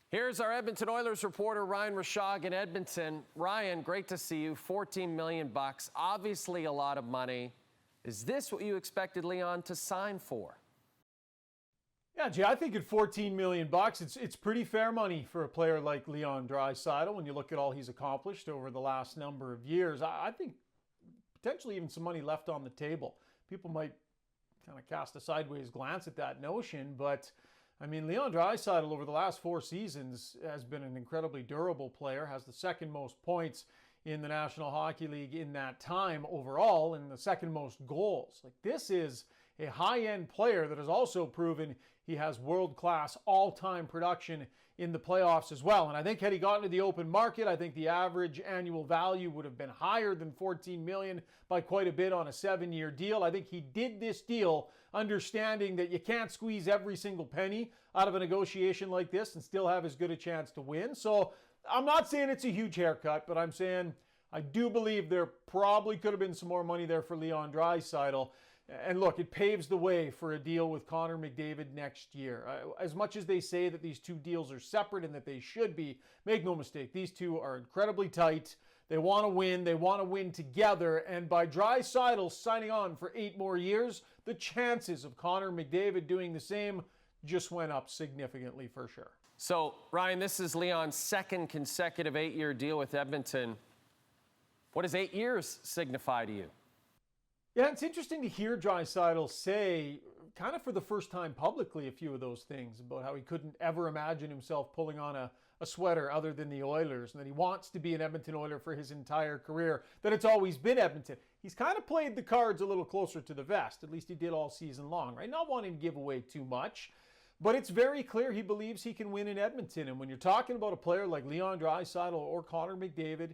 Here's our Edmonton Oilers reporter, Ryan Rishaug in Edmonton. Ryan, great to see you. $14 million, obviously a lot of money. Is this what you expected Leon to sign for? Yeah, Jay, I think at $14 million, it's pretty fair money for a player like Leon Draisaitl when you look at all he's accomplished over the last number of years. I think potentially even some money left on the table. People might kind of cast a sideways glance at that notion, but I mean, Leon Draisaitl over the last 4 seasons has been an incredibly durable player, has the second most points in the National Hockey League in that time overall, and the second most goals. Like, this is a high-end player that has also proven he has world-class all-time production in the playoffs as well. And I think had he gotten to the open market, I think the average annual value would have been higher than $14 million by quite a bit on a 7-year deal. I think he did this deal understanding that you can't squeeze every single penny out of a negotiation like this and still have as good a chance to win. So I'm not saying it's a huge haircut, but I'm saying I do believe there probably could have been some more money there for Leon Draisaitl. And look, it paves the way for a deal with Connor McDavid next year. As much as they say that these two deals are separate and that they should be, make no mistake, these two are incredibly tight. They want to win. They want to win together. And by Draisaitl signing on for 8 more years, the chances of Connor McDavid doing the same just went up significantly for sure. So, Ryan, this is Leon's second consecutive 8-year deal with Edmonton. What does 8 years signify to you? Yeah, it's interesting to hear Draisaitl say, kind of for the first time publicly, a few of those things about how he couldn't ever imagine himself pulling on a sweater other than the Oilers, and that he wants to be an Edmonton Oiler for his entire career, that it's always been Edmonton. He's kind of played the cards a little closer to the vest, at least he did all season long, right? Not wanting to give away too much, but it's very clear he believes he can win in Edmonton. And when you're talking about a player like Leon Draisaitl or Connor McDavid,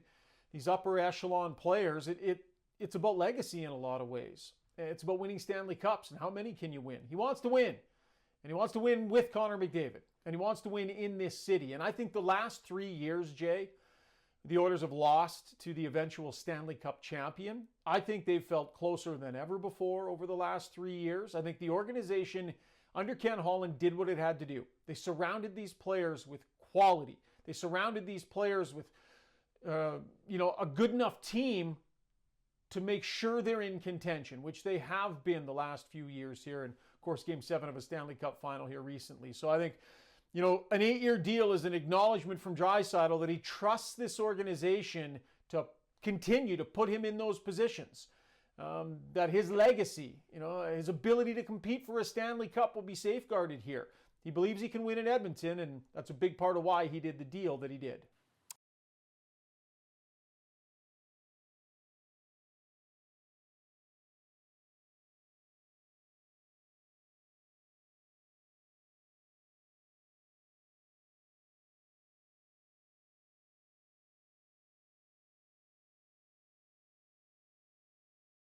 these upper echelon players, it's about legacy in a lot of ways. It's about winning Stanley Cups and how many can you win. He wants to win. And he wants to win with Connor McDavid. And he wants to win in this city. And I think the last 3 years, Jay, the Oilers have lost to the eventual Stanley Cup champion. I think they've felt closer than ever before over the last 3 years. I think the organization under Ken Holland did what it had to do. They surrounded these players with quality. They surrounded these players with a good enough team to make sure they're in contention, which they have been the last few years here. And of course, Game 7 of a Stanley Cup final here recently. So I think, an 8-year deal is an acknowledgement from Draisaitl that he trusts this organization to continue to put him in those positions. That his legacy, his ability to compete for a Stanley Cup will be safeguarded here. He believes he can win in Edmonton, and that's a big part of why he did the deal that he did.